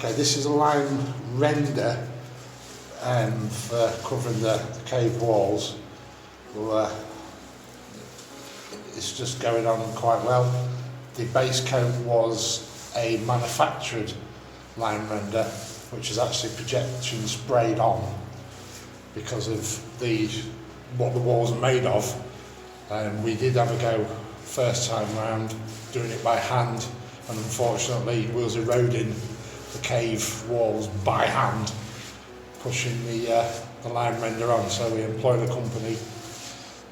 Okay, this is a lime render for covering the cave walls. Well, it's just going on quite well. The base coat was a manufactured lime render, which is actually projection sprayed on because of what the walls are made of. We did have a go first time round doing it by hand, and unfortunately we was eroding the cave walls by hand, pushing the lime render on. So we employed a company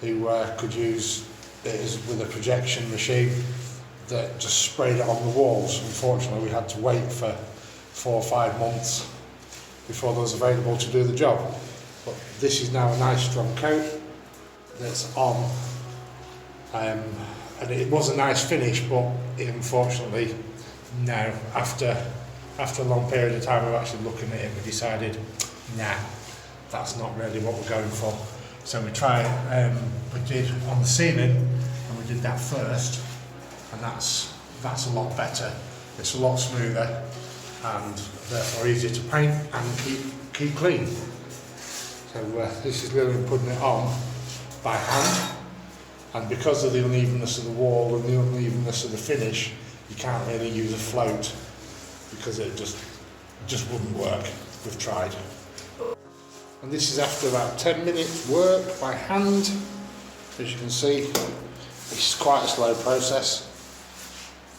who could use it with a projection machine that just sprayed it on the walls. Unfortunately, we had to wait for 4 or 5 months before there was available to do the job. But this is now a nice strong coat that's on, and it was a nice finish, but unfortunately now, after a long period of time of actually looking at it, we decided, nah, that's not really what we're going for. So we did on the ceiling, and we did that first, and that's a lot better. It's a lot smoother and therefore easier to paint and keep clean. So this is Lillian putting it on by hand, and because of the unevenness of the wall and the unevenness of the finish, you can't really use a float because it just wouldn't work. We've tried. And this is after about 10 minutes work by hand. As you can see, it's quite a slow process.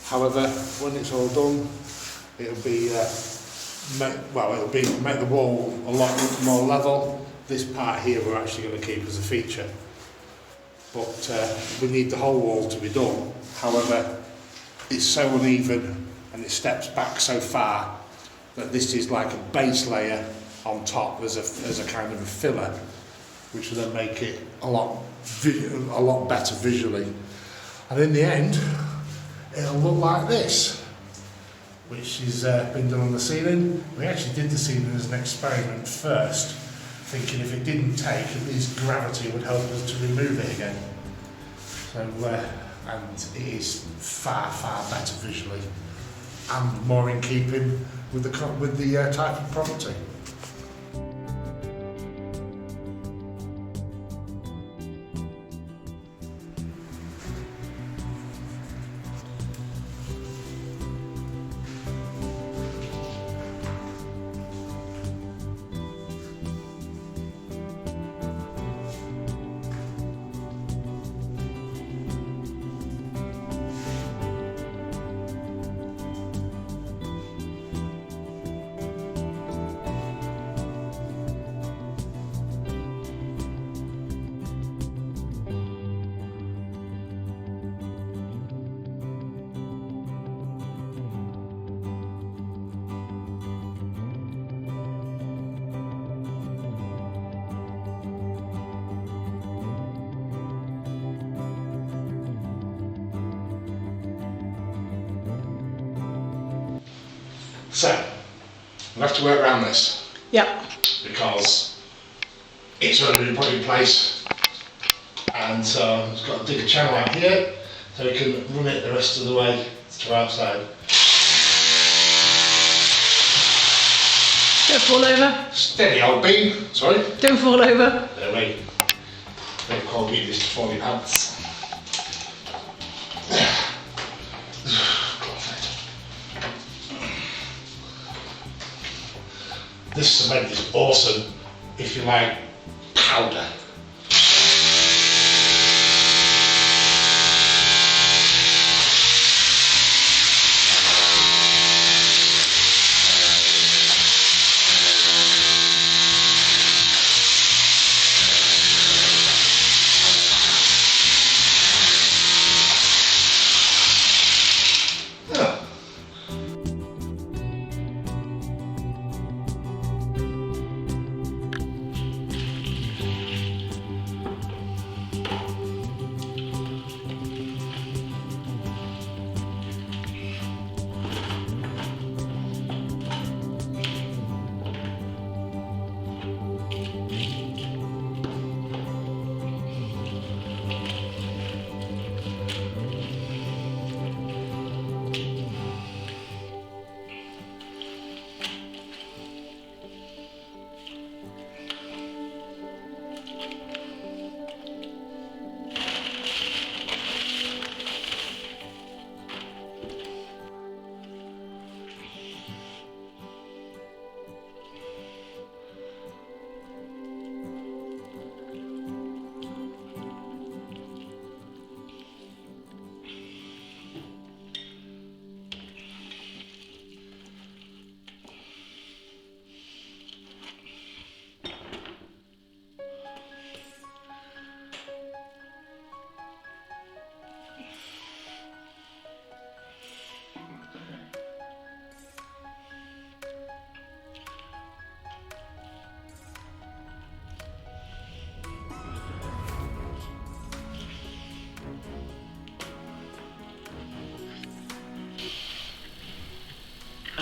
However, when it's all done, it'll make the wall a lot more level. This part here we're actually going to keep as a feature, but we need the whole wall to be done. However, it's so uneven and it steps back so far that this is like a base layer on top as a kind of a filler, which will then make it a lot better visually. And in the end, it'll look like this, which has been done on the ceiling. We actually did the ceiling as an experiment first, thinking if it didn't take, at least gravity would help us to remove it again. So, and it is far better visually and more in keeping with the type of property. So, we'll have to work around this. Yep. Because it's already been put in place, and so it's got to dig a channel out here so we can run it the rest of the way to outside. Don't fall over. Steady old bean, sorry. Don't fall over. There we go. Don't call me this to fall in pants. This cement is awesome if you like powder.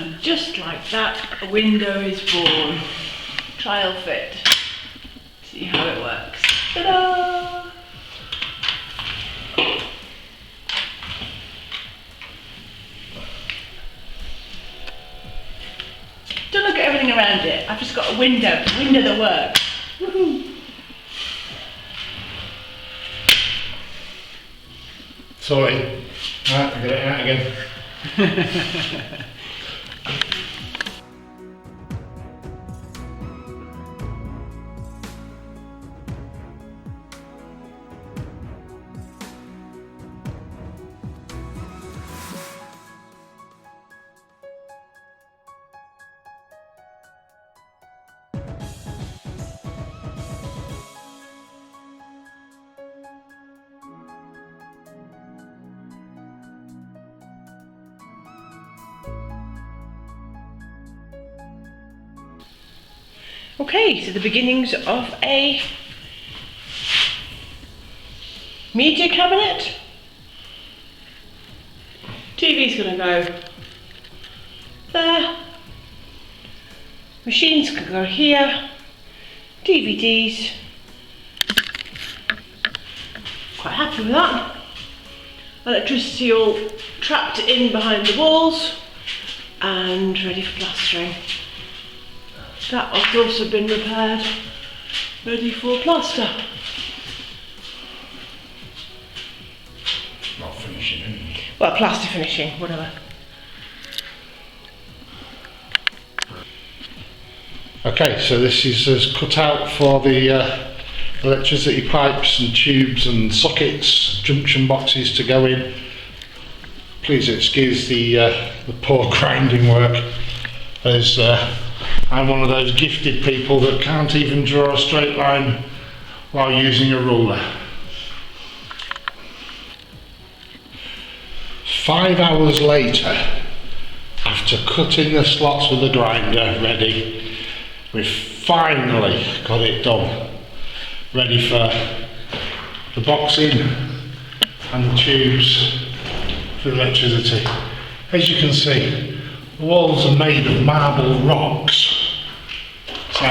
And just like that, a window is born. Trial fit. See how it works. Ta-da! Don't look at everything around it. I've just got a window that works. Woohoo! Sorry. Right, I'll get it out again. Okay, so the beginnings of a media cabinet. TV's gonna go there. Machines can go here. DVDs. Quite happy with that. Electricity all trapped in behind the walls and ready for plastering. That has also been repaired, ready for plaster. Not finishing, isn't it? Well, plaster finishing, whatever. Okay, so this is cut out for the electricity pipes and tubes and sockets, junction boxes to go in. Please excuse the poor grinding work, as I'm one of those gifted people that can't even draw a straight line while using a ruler. 5 hours later, after cutting the slots with the grinder ready, we've finally got it done. Ready for the boxing and the tubes for the electricity. As you can see, the walls are made of marble rocks. So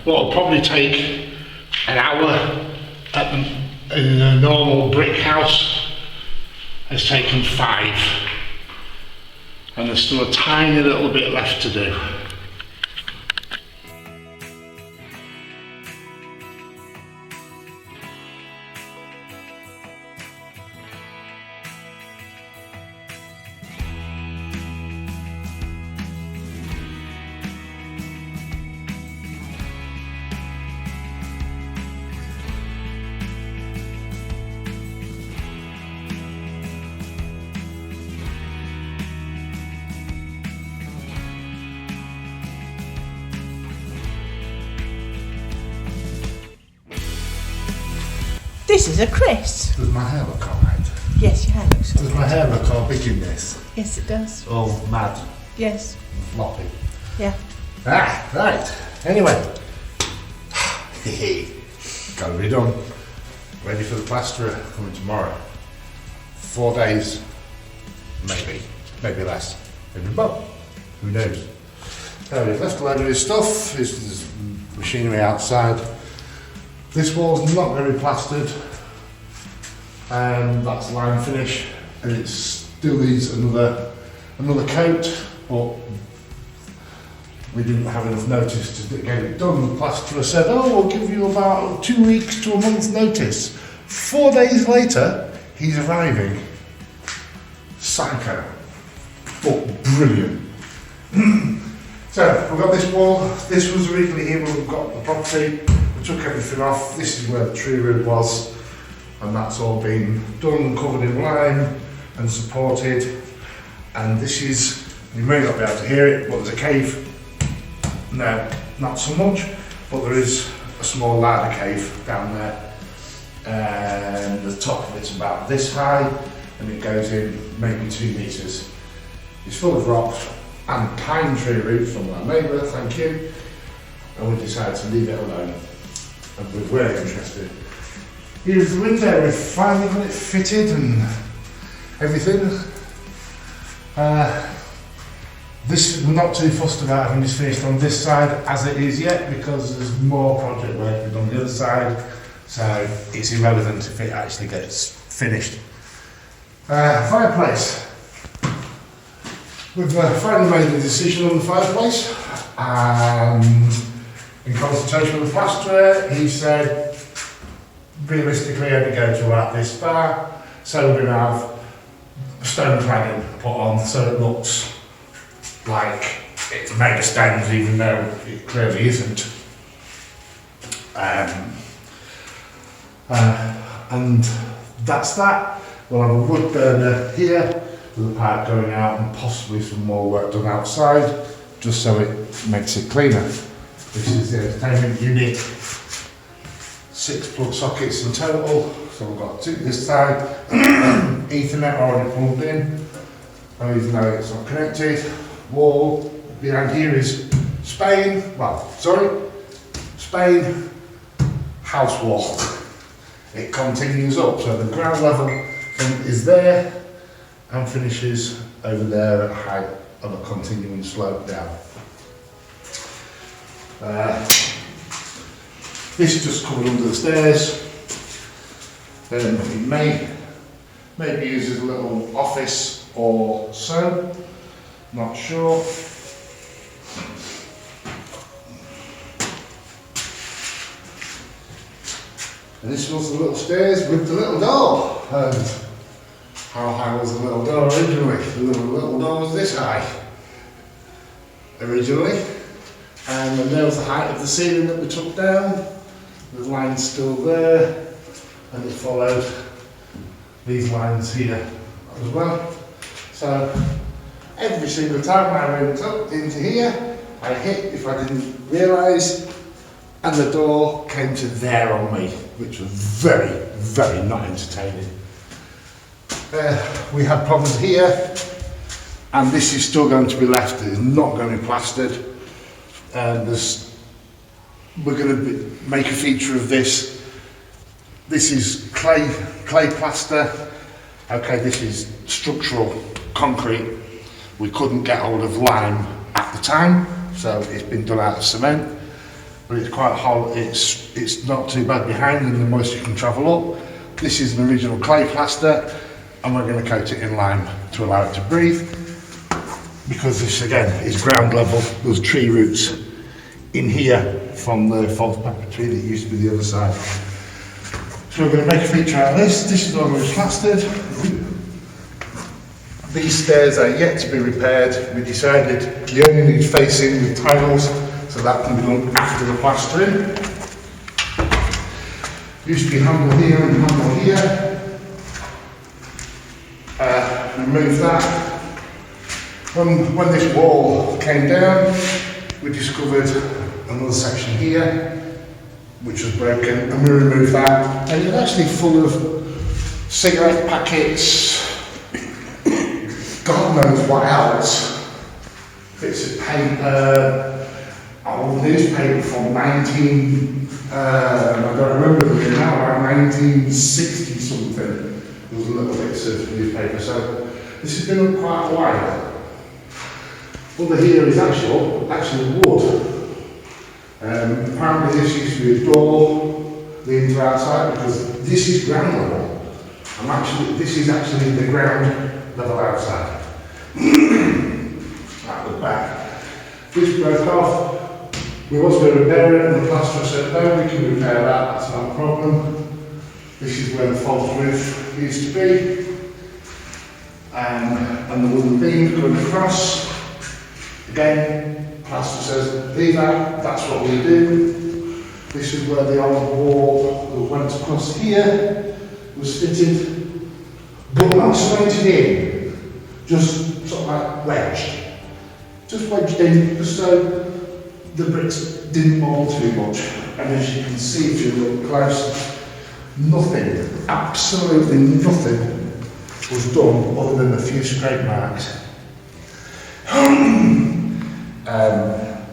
what will probably take an hour in a normal brick house has taken 5. And there's still a tiny little bit left to do. This is a Chris. Does my hair look alright? Yes, your hair looks Does my hair look all big in this? Yes, it does. All mad Yes. and floppy? Yeah. Ah, right. Anyway. Got to be done. Ready for the plasterer coming tomorrow. 4 days. Maybe less. Maybe more. Who knows? So we've left a load of his stuff. There's machinery outside. This wall's not going to be plastered, and that's line finish, and it still needs another coat, but we didn't have enough notice to get it done. The plasterer said, oh, we'll give you about 2 weeks to a month's notice. 4 days later, he's arriving. Psycho, but brilliant. So, we've got this wall. This was originally here when we got the property. We took everything off. This is where the tree room was, and that's all been done, covered in lime and supported. And this is, you may not be able to hear it, but there's a cave. No, not so much, but there is a small ladder cave down there, and the top of it's about this high, and it goes in maybe 2 meters. It's full of rocks and pine tree roots from our neighbour, thank you, and we decided to leave it alone. And we're very interested. Here's the window, we've finally got it fitted and everything. This, we're not too fussed about having this finished on this side as it is yet, because there's more project work to be done on the other side, so it's irrelevant if it actually gets finished. Fireplace. We've finally made a decision on the fireplace, and in consultation with the plasterer, he said realistically only go to about this far, so we're going to have stone cladding put on so it looks like it's made of stones, even though it clearly isn't. And that's that. We'll have a wood burner here with a pipe going out and possibly some more work done outside, just so it makes it cleaner. This is the entertainment unit. 6 plug sockets in total. So we've got 2 this side, Ethernet already plugged in, even though it's not connected. Wall behind here is Spain house wall. It continues up, so the ground level is there and finishes over there at a height of a continuing slope down. This is just covered under the stairs. It may be used as a little office or so, not sure. And this was the little stairs with the little door. And how high was the little door originally? The little door was this high originally. And then there was the height of the ceiling that we took down. The line's still there. And it followed these lines here as well. So every single time I went up into here, I hit if I didn't realise, and the door came to there on me, which was very, very not entertaining. We had problems here, and this is still going to be left. It is not going to be plastered. We're going to make a feature of this. This is clay plaster. Okay, this is structural concrete. We couldn't get hold of lime at the time, so it's been done out of cement. But it's quite hollow. It's not too bad behind, and the moisture can travel up. This is an original clay plaster, and we're going to coat it in lime to allow it to breathe. Because this again is ground level. There's tree roots in here from the false pepper tree that used to be the other side. So we're going to make a feature out of this. This is already plastered. These stairs are yet to be repaired. We decided you only need facing with tiles, so that can be done after the plastering. Used to be handle here and handle here. Remove that. When this wall came down, we discovered another section here, which was broken, and we removed that. And it's actually full of cigarette packets, God knows what else. Bits of paper, old newspaper from I don't remember the year now, around 1960 something. There was little bits of newspaper, so this has been up quite a while. Under here is actually wood. Apparently this used to be a door leading to outside, because this is ground level. This is actually the ground level outside. At the back. This broke off. We was going to repair it, and the plasterer said, no, we can repair that, that's not a problem. This is where the false roof used to be. And the wooden beam going across. Again, plasterer says, leave that, that's what we do. This is where the old wall that went across here was fitted, but not cemented in, just sort of like wedged. Just wedged in, just so the bricks didn't mould too much. And as you can see if you look close, nothing, absolutely nothing was done other than a few scrape marks.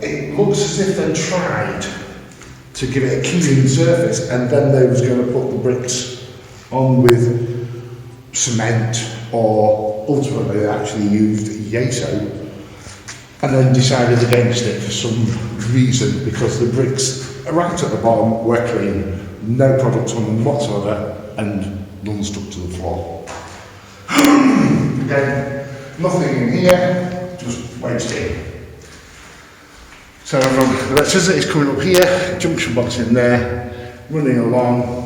It looks as if they tried to give it a keying surface, and then they was going to put the bricks on with cement, or ultimately they actually used Yeso and then decided against it for some reason, because the bricks are right at the bottom, were clean, no product on them whatsoever, and none stuck to the floor. Again, nothing in here, just wasting. So from the electricity is coming up here, junction box in there, running along,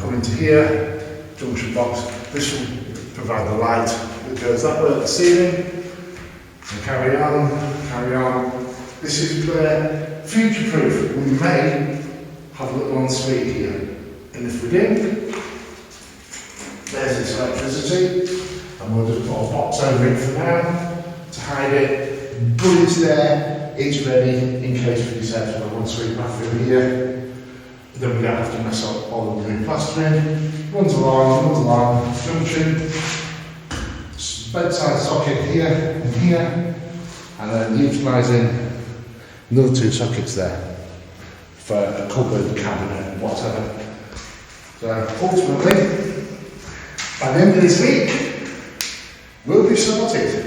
coming to here, junction box. This will provide the light that goes that way at the ceiling. And carry on, carry on. This is where future-proof. We may have a little ensuite here, and if we do, there's this electricity, and we'll just put a box over it for now to hide it. But it's there, it's ready in case we decide to have an ensuite bathroom here. Then we don't have to mess up all of the new plastering. Runs along, junction, bedside socket here and here, and then utilising another two sockets there for a cupboard, cabinet, whatever. So ultimately, by the end of this week, we'll be sorted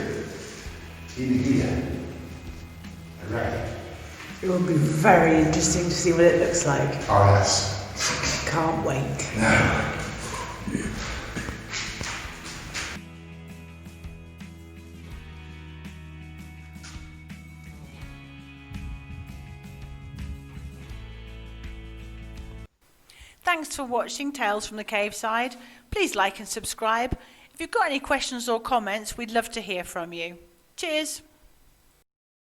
in here. Hooray. It will be very interesting to see what it looks like. Oh yes. Can't wait. No. Thanks for watching Tales from the Cave Side. Please like and subscribe. If you've got any questions or comments, we'd love to hear from you. Cheers.